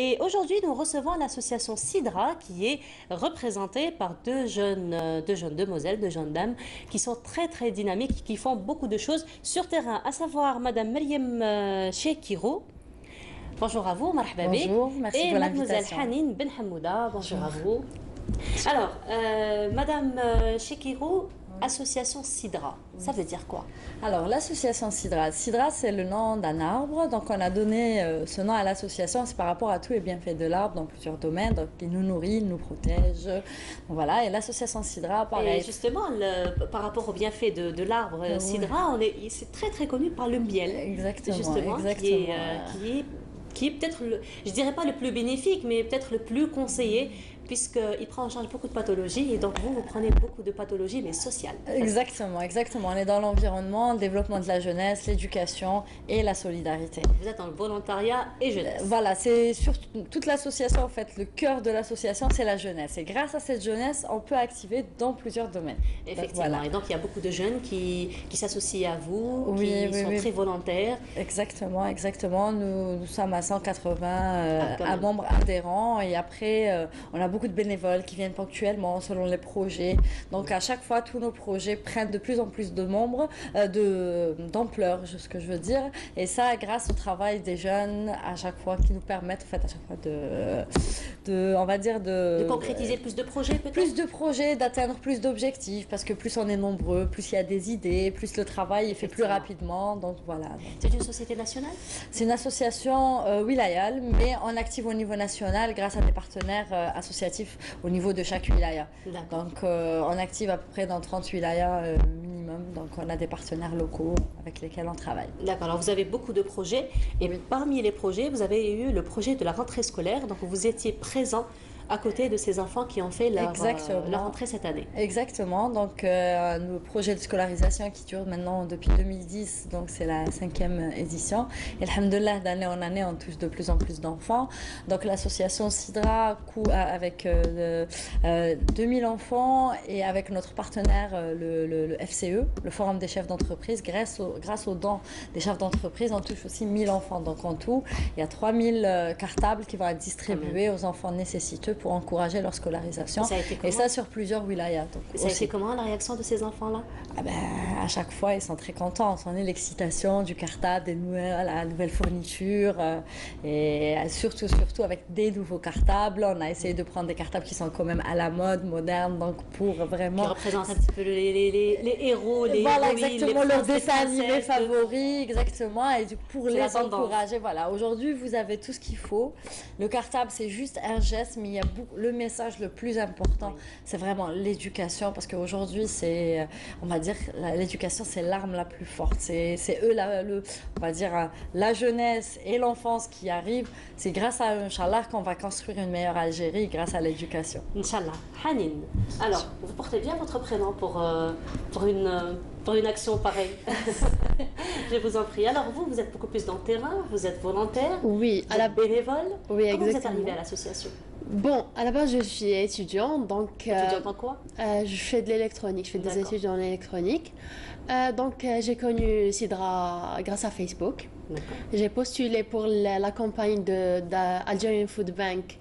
Et aujourd'hui, nous recevons l'association Sidra qui est représentée par deux jeunes demoiselles, deux jeunes dames qui sont très dynamiques, qui font beaucoup de choses sur terrain, à savoir Madame Meriem Chekiro. Bonjour à vous, marhaba bik. Bonjour, merci et pour Mademoiselle l'invitation. Hanine Ben Hamouda, bonjour à vous. Alors, Madame Chekiro, association Sidra, ça veut dire quoi? Alors, l'association Sidra. Sidra, c'est le nom d'un arbre. Donc, on a donné ce nom à l'association. C'est par rapport à tous les bienfaits de l'arbre dans plusieurs domaines. Donc, il nous nourrit, il nous protège. Donc, voilà. Et l'association Sidra, pareil. Et justement, par rapport aux bienfaits de l'arbre Sidra, c'est très connu par le miel. Exactement. Justement, qui est peut-être, je dirais pas le plus bénéfique, mais peut-être le plus conseillé, puisqu'il prend en charge beaucoup de pathologies, et donc vous prenez beaucoup de pathologies, mais sociales. Exactement. On est dans l'environnement, le développement de la jeunesse, l'éducation et la solidarité. Vous êtes dans le volontariat et jeunesse. Voilà, c'est surtout toute l'association, en fait, le cœur de l'association, c'est la jeunesse. Et grâce à cette jeunesse, on peut activer dans plusieurs domaines. Effectivement, voilà. Et donc il y a beaucoup de jeunes qui s'associent à vous, qui sont très volontaires. Exactement. Nous sommes à 180 membres adhérents et après, on a beaucoup de bénévoles qui viennent ponctuellement selon les projets. Donc à chaque fois, tous nos projets prennent de plus en plus de membres, d'ampleur, ce que je veux dire. Et ça, grâce au travail des jeunes, à chaque fois, qui nous permettent, en fait, à chaque fois de concrétiser plus de projets, peut-être. Plus de projets, d'atteindre plus d'objectifs, parce que plus on est nombreux, plus il y a des idées, plus le travail est fait plus rapidement. Donc voilà. C'est une société nationale? C'est une association wilayale, mais on active au niveau national grâce à des partenaires associatifs au niveau de chaque wilaya. Donc on active à peu près dans 30 wilayas minimum. Donc on a des partenaires locaux avec lesquels on travaille. D'accord, alors vous avez beaucoup de projets et parmi les projets, vous avez eu le projet de la rentrée scolaire, donc vous étiez présent à côté de ces enfants qui ont fait leur rentrée cette année. Exactement, donc nos projets de scolarisation qui durent maintenant depuis 2010, donc c'est la 5e édition. Et alhamdoulilah, d'année en année, on touche de plus en plus d'enfants. Donc l'association Sidra avec 2000 enfants et avec notre partenaire le FCE, le Forum des chefs d'entreprise, grâce aux dons des chefs d'entreprise, on touche aussi 1000 enfants. Donc en tout, il y a 3000 cartables qui vont être distribués aux enfants nécessiteux pour encourager leur scolarisation. Et ça sur plusieurs wilayas. Ça a été comment la réaction de ces enfants-là? À chaque fois, ils sont très contents. On est l'excitation du cartable, la nouvelle fourniture et surtout avec des nouveaux cartables. On a essayé de prendre des cartables qui sont quand même à la mode, modernes, donc pour vraiment... Qui représentent un petit peu les héros, les voilà, héroïnes, exactement, leurs dessins animés favoris, exactement, et pour les encourager. Voilà, aujourd'hui, vous avez tout ce qu'il faut. Le cartable, c'est juste un geste, mais il y a le message le plus important, c'est vraiment l'éducation, parce qu'aujourd'hui, on va dire, l'éducation, c'est l'arme la plus forte. C'est eux, on va dire, la jeunesse et l'enfance qui arrivent. C'est grâce à eux, Inch'Allah, qu'on va construire une meilleure Algérie grâce à l'éducation. Inch'Allah. Hanine, alors, vous portez bien votre prénom pour une action pareille. Je vous en prie. Alors vous êtes beaucoup plus dans le terrain, vous êtes volontaire, oui, vous êtes bénévole. Oui, comment exactement. vous êtes arrivée à l'association? Bon, à la base, je suis étudiante, donc... Étudiante en quoi? Je fais de l'électronique, je fais des études en électronique. Donc, j'ai connu Sidra grâce à Facebook. J'ai postulé pour la campagne de Algerian Food Bank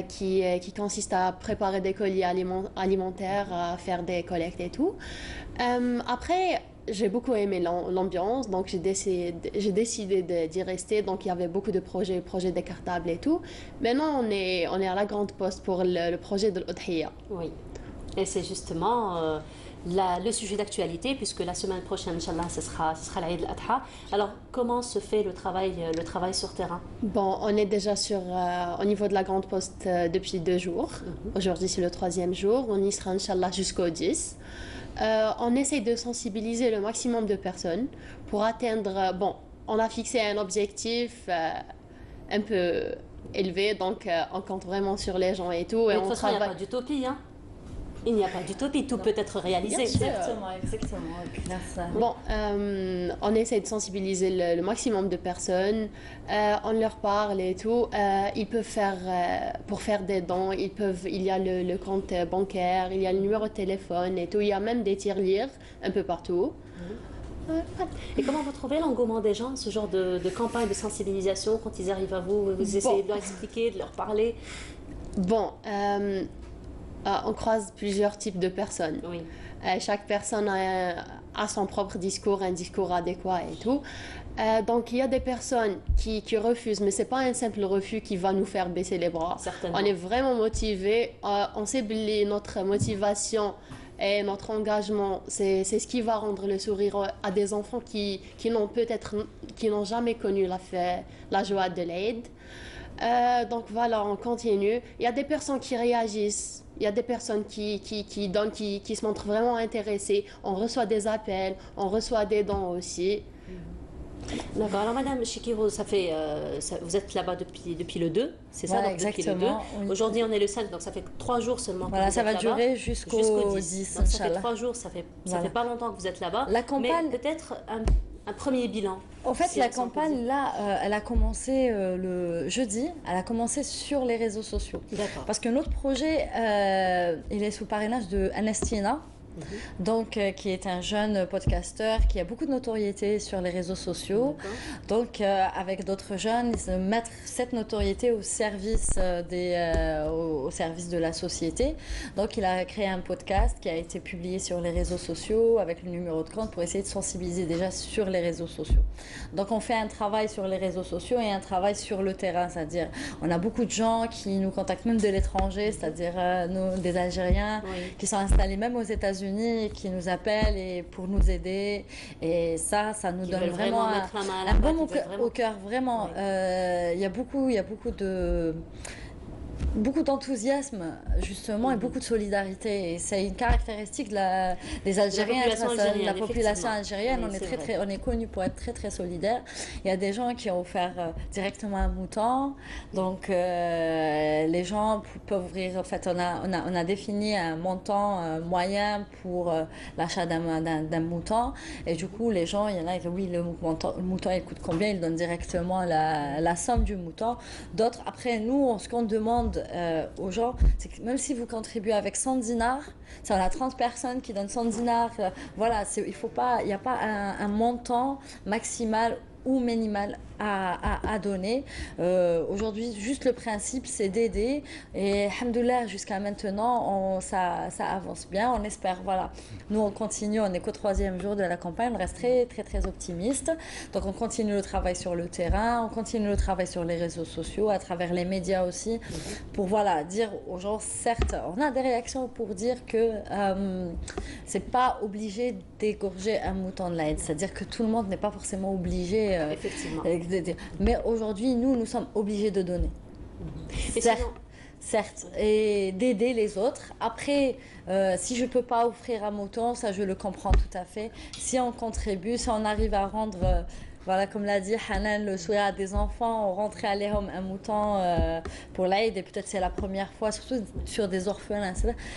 qui consiste à préparer des colis alimentaires, à faire des collectes et tout. Après... J'ai beaucoup aimé l'ambiance, donc j'ai décidé d'y rester. Donc il y avait beaucoup de projets décartables et tout. Maintenant, on est à la grande poste pour le projet de l'Udhiya. Oui, et c'est justement le sujet d'actualité, puisque la semaine prochaine, Inch'Allah, ce sera l'Aïd al-Adha. Alors, comment se fait le travail sur terrain? Bon, on est déjà au niveau de la grande poste depuis 2 jours. Aujourd'hui, c'est le 3e jour. On y sera, Inch'Allah, jusqu'au 10. On essaye de sensibiliser le maximum de personnes pour atteindre... Bon, on a fixé un objectif un peu élevé, donc on compte vraiment sur les gens et tout. Mais de toute façon, il n'y a pas d'utopie, hein? Il n'y a pas d'utopie, tout peut être réalisé. Exactement. Bon, on essaie de sensibiliser le maximum de personnes, on leur parle et tout. Ils peuvent pour faire des dons, il y a le compte bancaire, il y a le numéro de téléphone et tout. Il y a même des tirelires un peu partout. Et comment vous trouvez l'engouement des gens, ce genre de campagne de sensibilisation, quand ils arrivent à vous, vous essayez de leur expliquer, de leur parler? Bon, on croise plusieurs types de personnes. Oui. Chaque personne a son propre discours, un discours adéquat et tout. Donc, il y a des personnes qui refusent, mais ce n'est pas un simple refus qui va nous faire baisser les bras. Certainement. On est vraiment motivés. On sait que notre motivation et notre engagement, c'est ce qui va rendre le sourire à des enfants qui n'ont jamais connu la joie de l'Aïd. Donc voilà, on continue. Il y a des personnes qui réagissent. Il y a des personnes qui donnent, qui se montrent vraiment intéressées. On reçoit des appels, on reçoit des dons aussi. D'accord. Alors, Madame Chikiro, vous êtes là-bas depuis le 2, c'est ça? Voilà, donc, depuis le 2. exactement. Oui. Aujourd'hui, on est le 5, donc ça fait 3 jours seulement que Voilà, vous ça êtes va là-bas. durer jusqu'au 10, Donc, ça fait Inch'Allah. 3 jours, ça fait pas longtemps que vous êtes là-bas. La campagne... Mais peut-être un premier bilan. En fait, si la on peut campagne, dire. là, elle a commencé le jeudi, elle a commencé sur les réseaux sociaux. D'accord. Parce que notre projet, il est sous parrainage de Anestina, donc, qui est un jeune podcasteur qui a beaucoup de notoriété sur les réseaux sociaux. Donc, avec d'autres jeunes, ils mettent cette notoriété au service, au service de la société. Donc, il a créé un podcast qui a été publié sur les réseaux sociaux avec le numéro de compte pour essayer de sensibiliser déjà sur les réseaux sociaux. Donc, on fait un travail sur les réseaux sociaux et un travail sur le terrain, c'est-à-dire on a beaucoup de gens qui nous contactent même de l'étranger, c'est-à-dire des Algériens qui sont installés même aux États-Unis et qui nous appellent et pour nous aider, et ça nous Qui donne veulent vraiment mettre la main à la un pâte, baume vraiment... au cœur, vraiment. Il y a beaucoup d'enthousiasme justement et beaucoup de solidarité, et c'est une caractéristique des Algériens, de la population algérienne. Oui, on est connu pour être très très solidaire. Il y a des gens qui ont offert directement un mouton, donc les gens peuvent ouvrir, en fait on a défini un montant moyen pour l'achat d'un mouton, et du coup les gens, il y en a qui disent oui, le mouton il coûte combien, ils donnent directement la somme du mouton. D'autres, après nous, ce qu'on demande aux gens, c'est que même si vous contribuez avec 100 dinars, ça on a 30 personnes qui donnent 100 dinars, voilà, il n'y a pas un montant maximal ou minimal à donner. Aujourd'hui, juste le principe, c'est d'aider, et alhamdoulilah, jusqu'à maintenant, ça avance bien. On espère, voilà. Nous, on continue, on n'est qu'au 3e jour de la campagne, on reste très, très, très optimiste. Donc, on continue le travail sur le terrain, on continue le travail sur les réseaux sociaux, à travers les médias aussi, pour, voilà, dire aux gens, certes, on a des réactions pour dire que c'est pas obligé d'égorger un mouton de l'Aïd, c'est-à-dire que tout le monde n'est pas forcément obligé. Effectivement. Mais aujourd'hui, nous sommes obligés de donner. Certes, et d'aider les autres. Après, si je ne peux pas offrir un mouton, ça je le comprends tout à fait. Si on contribue, si on arrive à rendre... voilà, comme l'a dit Hanan, le souhait à des enfants, on rentrait à l'Ehom un mouton pour l'Aïd, et peut-être c'est la première fois, surtout sur des orphelins.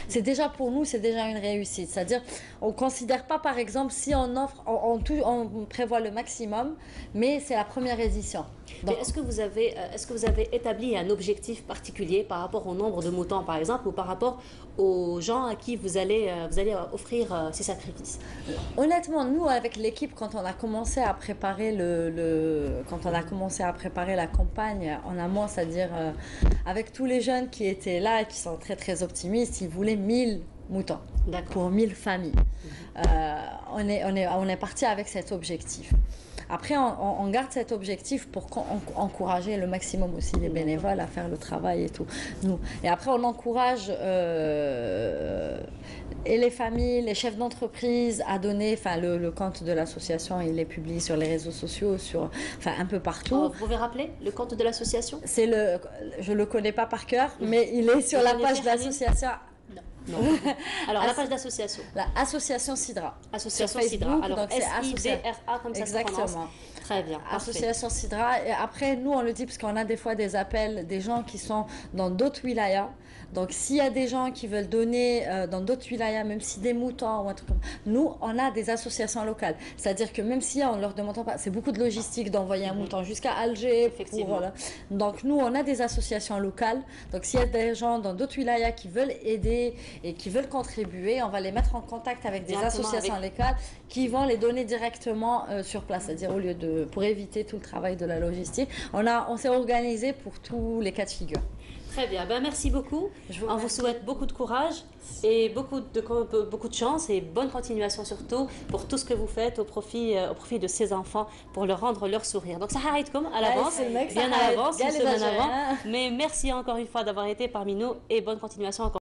C'est déjà pour nous, c'est déjà une réussite. C'est-à-dire, on ne considère pas, par exemple, si on offre, on prévoit le maximum, mais c'est la première édition. Donc, est-ce que vous avez établi un objectif particulier par rapport au nombre de moutons, par exemple, ou par rapport aux gens à qui vous allez offrir ces sacrifices? Honnêtement, nous, avec l'équipe, quand on a commencé à préparer la campagne en amont, c'est-à-dire avec tous les jeunes qui étaient là et qui sont très très optimistes, ils voulaient 1000 moutons pour 1000 familles. On est parti avec cet objectif. Après, on garde cet objectif pour encourager le maximum aussi les bénévoles à faire le travail et tout. Et après, on encourage et les familles, les chefs d'entreprise à donner. Enfin, le compte de l'association, il est publié sur les réseaux sociaux, un peu partout. Vous pouvez rappeler le compte de l'association? Je le connais pas par cœur, mais il est sur la page de l'association. Non. Alors, la page d'association. L'association Sidra. Association sur Sidra. Facebook, alors, donc c'est SIDRA, comme ça se prononce. Exactement. Très bien. Association Sidra. Et après, nous, on le dit parce qu'on a des fois des appels des gens qui sont dans d'autres wilayas. Donc, s'il y a des gens qui veulent donner dans d'autres wilayas, même si des moutons ou un truc comme ça, nous, on a des associations locales. C'est-à-dire que même si on leur demande pas, c'est beaucoup de logistique d'envoyer un mouton jusqu'à Alger. Effectivement. Donc, nous, on a des associations locales. Donc, s'il y a des gens dans d'autres wilayas qui veulent aider et qui veulent contribuer, on va les mettre en contact avec des Directement associations locales qui vont les donner directement sur place, c'est-à-dire au lieu de, pour éviter tout le travail de la logistique, on s'est organisé pour tous les cas de figure. Très bien, ben, merci beaucoup. On vous souhaite beaucoup de courage et beaucoup de chance et bonne continuation surtout pour tout ce que vous faites au profit de ces enfants pour leur rendre leur sourire. Donc ça arrête comme à l'avance, bien à l'avance, une semaine avant. Mais merci encore une fois d'avoir été parmi nous et bonne continuation encore.